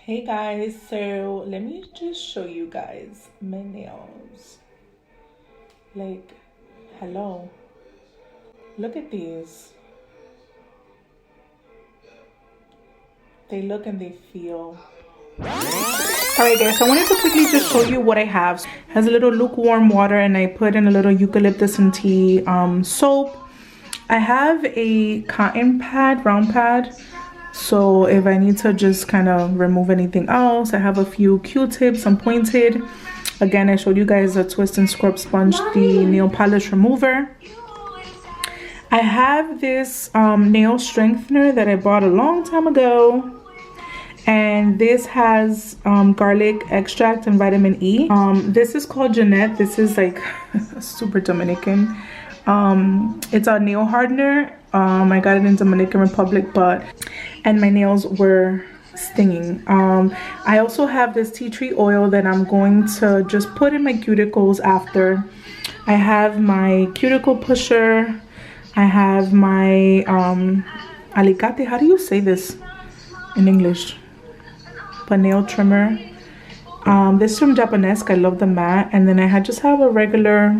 Hey guys, so let me just show you guys my nails. Like, hello, look at these. They look and they feel. Alright guys, so I wanted to quickly just show you what I have. It has a little lukewarm water and I put in a little eucalyptus and tea soap. I have a cotton pad, round pad. So if I need to just kind of remove anything else, I have a few Q-tips, some pointed. Again, I showed you guys a twist and scrub sponge, the nail polish remover. I have this nail strengthener that I bought a long time ago. And this has garlic extract and vitamin E. This is called Jeanette. This is like super Dominican. It's a nail hardener. I got it in Dominican Republic, and my nails were stinging. I also have this tea tree oil that I'm going to just put in my cuticles after. I have my cuticle pusher. I have my alicate. How do you say this in English? A nail trimmer. This is from Japanesque. I love the matte. And then I just have a regular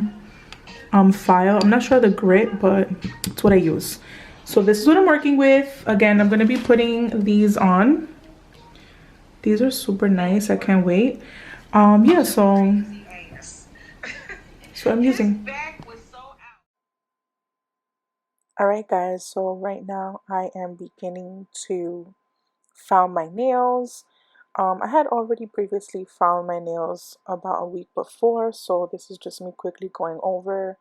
file. I'm not sure the grit, but it's what I use. So this is what I'm working with. Again, I'm going to be putting these on. These are super nice. I can't wait. Yeah, so I'm using. Alright guys, so right now I am beginning to file my nails. I had already previously filed my nails about a week before, so this is just me quickly going over,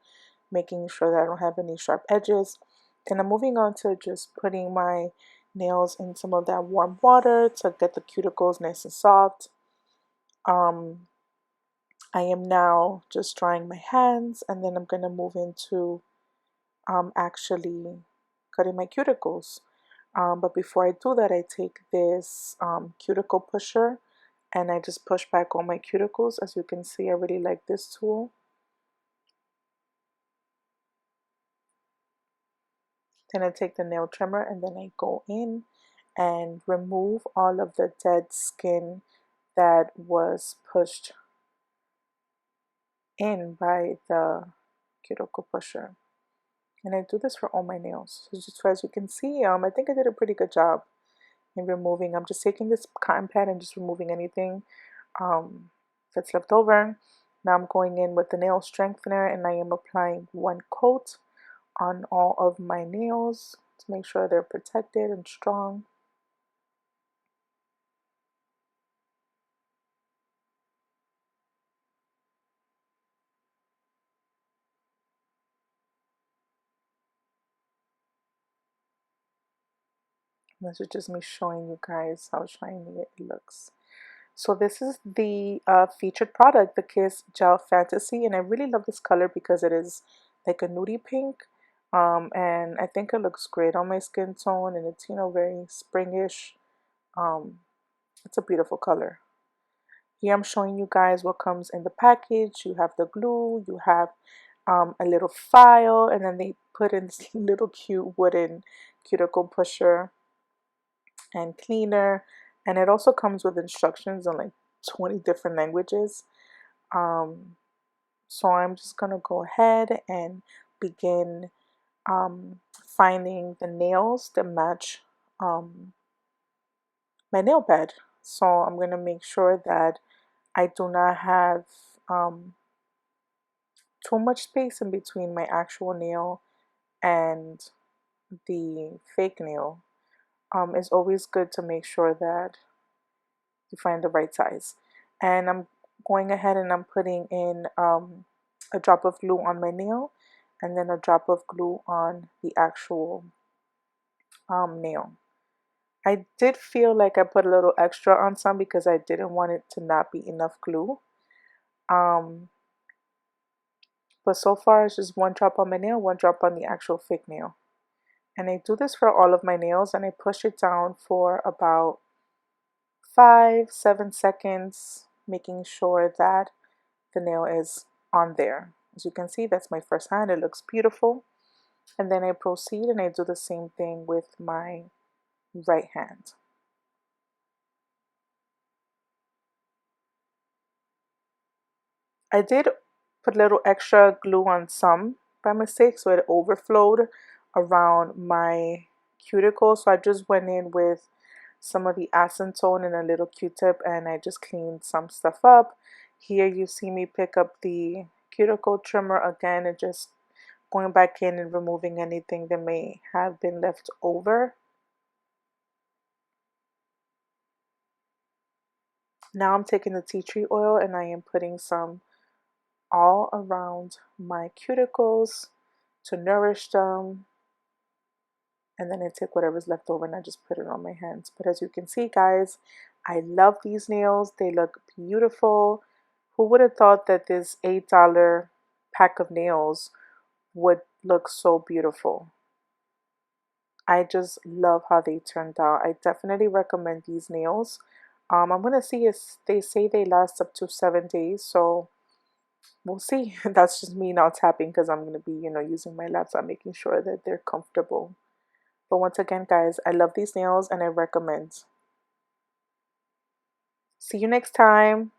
making sure that I don't have any sharp edges. Then I'm moving on to just putting my nails in some of that warm water to get the cuticles nice and soft. I am now just drying my hands, and then I'm going to move into actually cutting my cuticles. But before I do that, I take this cuticle pusher and I just push back on my cuticles. As you can see, I really like this tool. Then I take the nail trimmer and then I go in and remove all of the dead skin that was pushed in by the cuticle pusher. And I do this for all my nails. So just as you can see, I think I did a pretty good job in removing. I'm just taking this cotton pad and just removing anything that's left over. Now I'm going in with the nail strengthener and I am applying one coat on all of my nails to make sure they're protected and strong. This is just me showing you guys how shiny it looks. So this is the featured product, the Kiss Gel Fantasy, and I really love this color because it is like a nudie pink, and I think it looks great on my skin tone, and it's, you know, very springish. It's a beautiful color. Here I'm showing you guys what comes in the package. You have the glue, you have a little file, and then they put in this little cute wooden cuticle pusher and cleaner, and it also comes with instructions in like 20 different languages. So I'm just gonna go ahead and begin finding the nails that match my nail bed. So I'm gonna make sure that I do not have too much space in between my actual nail and the fake nail. It's always good to make sure that you find the right size. And I'm going ahead and I'm putting in a drop of glue on my nail and then a drop of glue on the actual nail. I did feel like I put a little extra on some because I didn't want it to not be enough glue. Um, but so far it's just one drop on my nail, one drop on the actual fake nail. And I do this for all of my nails and I push it down for about 5-7 seconds, making sure that the nail is on there. As you can see, that's my first hand. It looks beautiful. And then I proceed and I do the same thing with my right hand. I did put a little extra glue on some by mistake, so it overflowed around my cuticle. So I just went in with some of the acetone and a little Q-tip, and I just cleaned some stuff up. Here you see me pick up the cuticle trimmer again and just going back in and removing anything that may have been left over. Now I'm taking the tea tree oil and I am putting some all around my cuticles to nourish them, and then I take whatever's left over and I just put it on my hands. But as you can see, guys, I love these nails. They look beautiful. Who would have thought that this $8 pack of nails would look so beautiful? I just love how they turned out. I definitely recommend these nails. I'm gonna see if they say they last up to 7 days, so we'll see. That's just me now tapping because I'm gonna be, using my laptop, making sure that they're comfortable. But once again, guys, I love these nails and I recommend. See you next time.